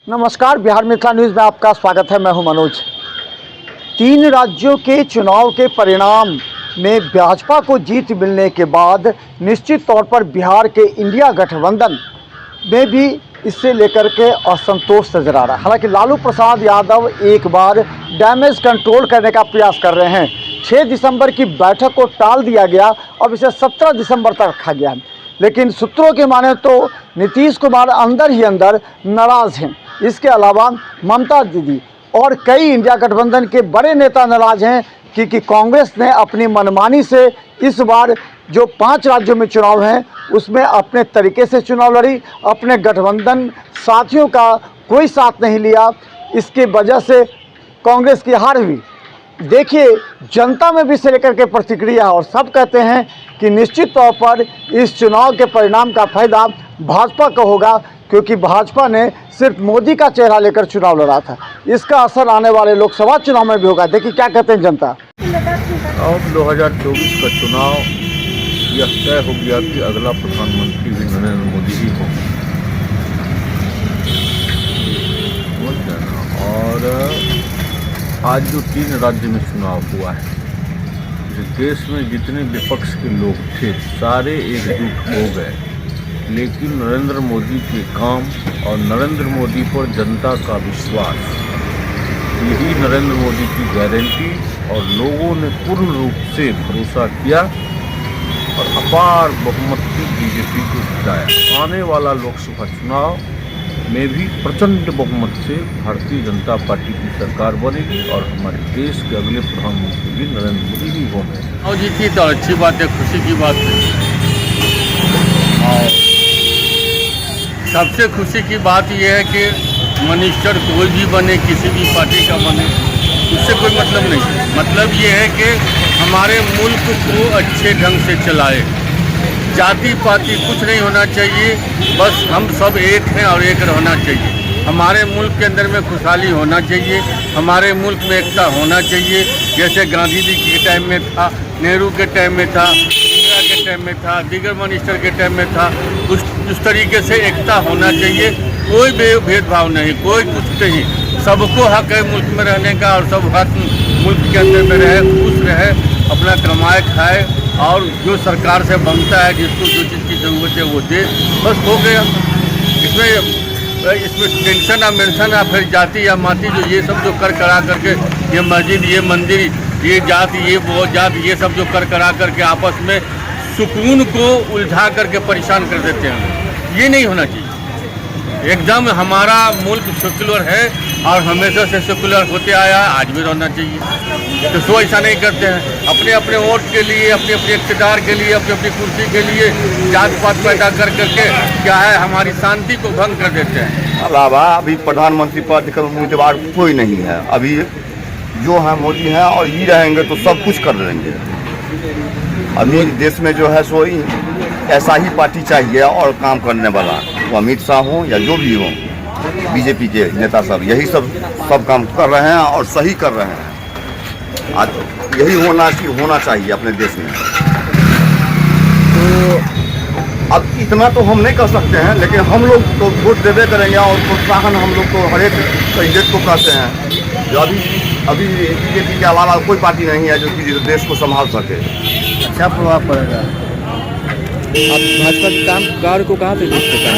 नमस्कार, बिहार मिथिला न्यूज़ में आपका स्वागत है। मैं हूं मनोज। 3 राज्यों के चुनाव के परिणाम में भाजपा को जीत मिलने के बाद निश्चित तौर पर बिहार के इंडिया गठबंधन में भी इससे लेकर के असंतोष नजर आ रहा है। हालांकि लालू प्रसाद यादव एक बार डैमेज कंट्रोल करने का प्रयास कर रहे हैं। 6 दिसंबर की बैठक को टाल दिया गया, अब इसे 17 दिसंबर तक रखा गया। लेकिन सूत्रों के माने तो नीतीश कुमार अंदर ही अंदर नाराज़ हैं। इसके अलावा ममता दीदी और कई इंडिया गठबंधन के बड़े नेता नाराज हैं कि कांग्रेस ने अपनी मनमानी से इस बार जो 5 राज्यों में चुनाव हैं उसमें अपने तरीके से चुनाव लड़ी, अपने गठबंधन साथियों का कोई साथ नहीं लिया। इसकी वजह से कांग्रेस की हार हुई। देखिए, जनता में भी इसे लेकर के प्रतिक्रिया, और सब कहते हैं कि निश्चित तौर पर इस चुनाव के परिणाम का फायदा भाजपा को होगा, क्योंकि भाजपा ने सिर्फ मोदी का चेहरा लेकर चुनाव लड़ा था। इसका असर आने वाले लोकसभा चुनाव में भी होगा। देखिए क्या कहते हैं जनता। अब 2024 का चुनाव यह तय हो गया कि अगला प्रधानमंत्री भी नरेंद्र मोदी ही होंगे। और आज जो 3 राज्य में चुनाव हुआ है, देश में जितने विपक्ष के लोग थे सारे एकजुट हो गए, लेकिन नरेंद्र मोदी के काम और नरेंद्र मोदी पर जनता का विश्वास, यही नरेंद्र मोदी की गारंटी, और लोगों ने पूर्ण रूप से भरोसा किया और अपार बहुमत से बीजेपी को जिताया। आने वाला लोकसभा चुनाव में भी प्रचंड बहुमत से भारतीय जनता पार्टी की सरकार बनेगी और हमारे देश के अगले प्रधानमंत्री भी नरेंद्र मोदी ही होंगे। और जीती तो अच्छी बात है, खुशी की बात है। और सबसे खुशी की बात यह है कि मिनिस्टर कोई भी बने, किसी भी पार्टी का बने, उससे कोई मतलब नहीं। मतलब ये है कि हमारे मुल्क को अच्छे ढंग से चलाए। जाति पाति कुछ नहीं होना चाहिए, बस हम सब एक हैं और एक रहना चाहिए। हमारे मुल्क के अंदर में खुशहाली होना चाहिए, हमारे मुल्क में एकता होना चाहिए। जैसे गांधी जी के टाइम में था, नेहरू के टाइम में था, इंदिरा के टाइम में था, दीगर मिनिस्टर के टाइम में था। उस तरीके से एकता होना चाहिए। कोई भेदभाव नहीं, कोई कुछ नहीं। सबको हक है मुल्क में रहने का, और सब हक मुल्क के अंदर में रहे, खुश रहे, अपना कमाए खाए, और जो सरकार से बनता है, जिसको जो चीज़ की ज़रूरत है वो दे, बस हो गया। इसमें टेंशन या मेंशन या फिर जाति या माती जो ये सब जो कर करा करके, ये मस्जिद, ये मंदिर, ये जाति, ये वो जाति, ये सब जो कर करा करके आपस में सुकून को उलझा करके परेशान कर देते हैं, ये नहीं होना चाहिए। एकदम हमारा मुल्क सेकुलर है और हमेशा से सेकुलर होते आया, आज भी रहना चाहिए। तो सो ऐसा नहीं करते हैं, अपने अपने वोट के लिए, अपने अपने इक़्तिदार के लिए, अपनी अपनी कुर्सी के लिए जात पात पैदा कर करके क्या है, हमारी शांति को भंग कर देते हैं। अलावा अभी प्रधानमंत्री पद का उम्मीदवार कोई नहीं है। अभी जो है मोदी हैं, और ये रहेंगे तो सब कुछ कर देंगे। अभी देश में जो है सो ऐसा ही पार्टी चाहिए और काम करने वाला, वो अमित शाह हो या जो भी हो, बीजेपी के नेता सब यही सब काम कर रहे हैं और सही कर रहे हैं। आज यही होना चाहिए अपने देश में। तो अब इतना तो हम नहीं कर सकते हैं, लेकिन हम लोग तो वोट देवे करेंगे और प्रोत्साहन हम लोग तो हर एक कैंडिडेट को करते हैं। जो अभी बीजेपी के अलावा कोई पार्टी नहीं है जो कि देश को संभाल सके। अच्छा प्रभाव पड़ेगा। आप भाजपा के काम कार्य को कहाँ पे देखते हैं?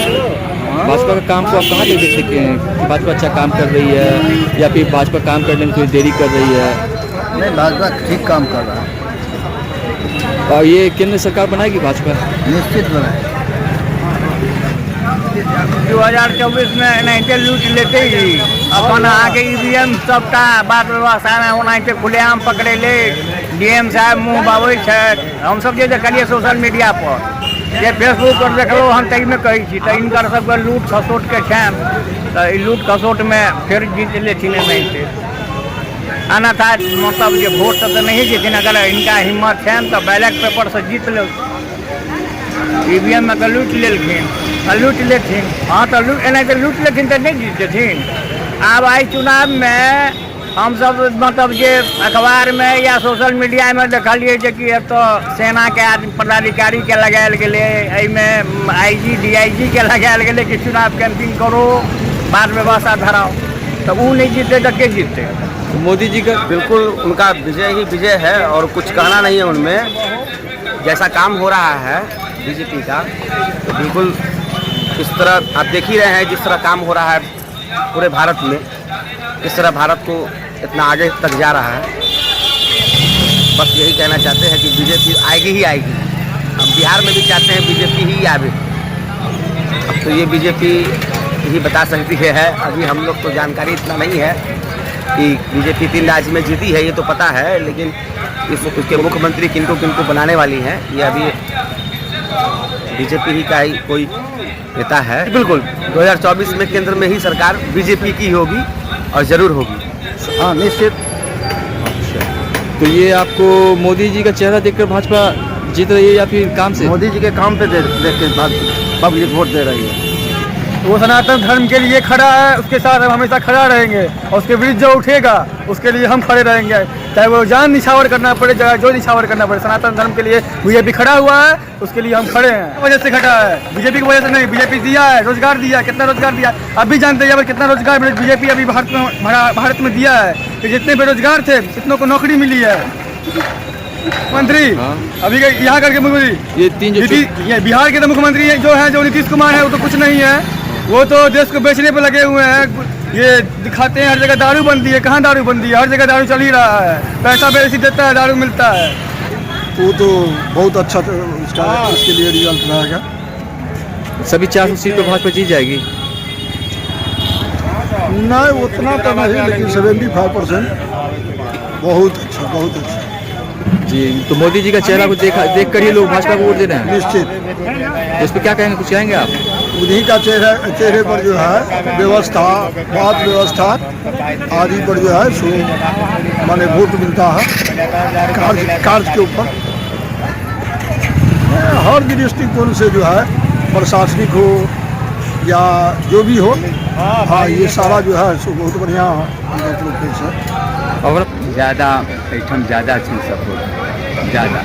भाजपा का काम को आप कहाँ पे देख सकते हैं कि भाजपा अच्छा काम कर रही है, या फिर भाजपा काम करने में कोई देरी कर रही है? नहीं, भाजपा ठीक काम कर रहा है। और ये केंद्र सरकार बनाएगी भाजपा? निश्चित बनाए। 2024 में नहीं लूट लेते ही अपन आगे ईवीएम सबटा बात व्यवस्था में होना चाहिए, खुलेआम पकड़े ले। डीएम साहब मुँह बाबे हम सब जे देखलिए सोशल मीडिया पर, जे फेसबुक पर देखलो हम तई में कही छी, तो इनकर सबके लूट खसोट के छेन, तो लूट खसोट में फिर जीत लेथिन नहीं थे। आना था मतलब जे वोट तो नहीं जीतिन, अगर इनका हिम्मत है तो बैलेट पेपर से जीत लो। ईवीएम में तो लूट लेलखिन, लूट लेथिन। हाँ तो लूट लेथिन तो नहीं जीतेथिन। अब आई चुनाव में हम सब मतलब जे अखबार में या सोशल मीडिया में देखलिए कि तो सेना के पदाधिकारी के लगायल गेले, एहिमे आईजी डीआईजी के लगायल गेले कि चुनाव कैंपिंग करो, बात व्यवस्था धराओ, तो वो नहीं जीते तो के जीते। तो मोदी जी का बिल्कुल उनका विजय ही विजय है और कुछ कहना नहीं है उनमें। जैसा काम हो रहा है बीजेपी का, तो बिल्कुल इस तरह आप देख ही रहे हैं जिस तरह काम हो रहा है पूरे भारत में, किस तरह भारत को इतना आगे तक जा रहा है। बस यही कहना चाहते हैं कि बीजेपी आएगी ही आएगी। हम बिहार में भी चाहते हैं बीजेपी ही आवे। अब तो ये बीजेपी ही बता सकती है, अभी हम लोग को जानकारी इतना नहीं है कि बीजेपी 3 राज्य में जीती है, ये तो पता है, लेकिन उसके मुख्यमंत्री किनको किनको बनाने वाली हैं ये अभी बीजेपी ही का ही कोई नेता है। बिल्कुल 2024 में केंद्र में ही सरकार बीजेपी की होगी और ज़रूर होगी। हाँ निश्चित। तो ये आपको मोदी जी का चेहरा देखकर भाजपा जीत रही है या फिर काम से? मोदी जी के काम पे देख के पब्लिक वोट दे रही है। वो सनातन धर्म के लिए खड़ा है, उसके साथ हम हमेशा खड़ा रहेंगे और उसके विरुद्ध जो उठेगा उसके लिए हम खड़े रहेंगे, चाहे वो जान निछावर करना पड़े, चाहे जो निछावर करना पड़े। सनातन धर्म के लिए बीजेपी खड़ा हुआ है, उसके लिए हम खड़े हैं। वजह से खड़ा है, बीजेपी की वजह से नहीं। बीजेपी दिया है, रोजगार दिया है, कितना रोजगार दिया है आप भी जानते हैं। कितना रोजगार बीजेपी अभी भारत में दिया है कि जितने बेरोजगार थे इतनों को नौकरी मिली है। मंत्री अभी यहाँ करके मुख्यमंत्री ये बिहार के तो मुख्यमंत्री जो है, जो नीतीश कुमार है, वो तो कुछ नहीं है। वो तो देश को बेचने पे लगे हुए हैं। ये दिखाते हैं हर जगह दारू बंदी है, कहाँ दारू बंदी है? हर जगह दारू चल ही रहा है, पैसा बेसी देता है, दारू मिलता है। वो तो बहुत अच्छा उसके लिए रिजल्ट रहेगा। सभी 400 सीट पर भाजपा जीत जाएगी? नहीं उतना तो नहीं, लेकिन 75% बहुत अच्छा, बहुत अच्छा जी। तो मोदी जी का चेहरा को देख कर ही लोग भाजपा को वोट दे रहे हैं। निश्चित। इस पर क्या कहेंगे, कुछ कहेंगे आप? उन्हीं का चेहरे पर जो है व्यवस्था, बात व्यवस्था आदि पर जो है सो माने वोट मिलता है कार्य के ऊपर। हर दृष्टिकोण से जो है प्रशासनिक हो या जो भी हो, हाँ ये सारा जो है सो बहुत बढ़िया है। और ज़्यादा एकदम ज़्यादा चीज सपोर्ट ज़्यादा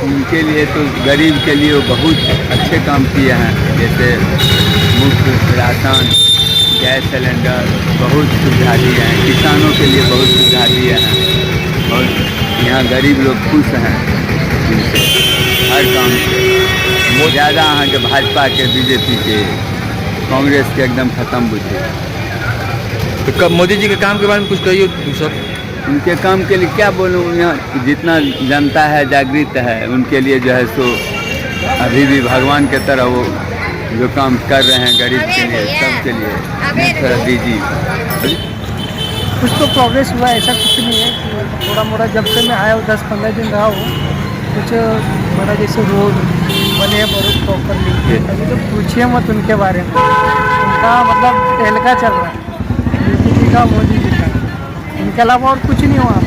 उनके लिए, तो गरीब के लिए वो बहुत अच्छे काम किए हैं। जैसे मुफ्त राशन, गैस सिलेंडर, बहुत सुविधा दिए हैं। किसानों के लिए बहुत सुविधा दिए हैं और यहाँ गरीब लोग खुश हैं इनसे हर काम से। वो ज़्यादा यहाँ के भाजपा के, बीजेपी के, कांग्रेस के एकदम ख़त्म बुझे। तो कब मोदी जी के काम के बारे में कुछ कहिए दूसरा? उनके काम के लिए क्या बोलूँ, यहाँ जितना जनता है जागृत है, उनके लिए जो है सो अभी भी भगवान के तरह वो जो काम कर रहे हैं गरीब के लिए, सबके लिए थोड़ा दीजिए। कुछ तो प्रोग्रेस हुआ, ऐसा कुछ नहीं है कि थोड़ा मोड़ा। जब से मैं आया हूँ 10-15 दिन रहा हूँ, कुछ बड़ा जैसे रोड बने हैं बहुत प्रॉपरली। अभी तो पूछिए मत उनके बारे में, उनका मतलब तहलका चल रहा है बीजेपी का, मोदी जी का। इनके अलावा और कुछ नहीं हुआ,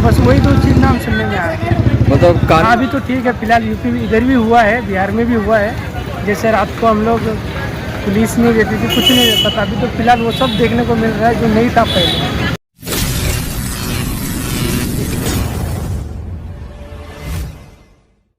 बस वही 2 चीज़ नाम सुनने में आया। मतलब अभी तो ठीक है, फिलहाल यूपी में इधर भी हुआ है, बिहार में भी हुआ है। जैसे रात को हम लोग पुलिस नहीं देती थी, कुछ नहीं देता था, अभी तो फिलहाल वो सब देखने को मिल रहा है जो नहीं था पहले।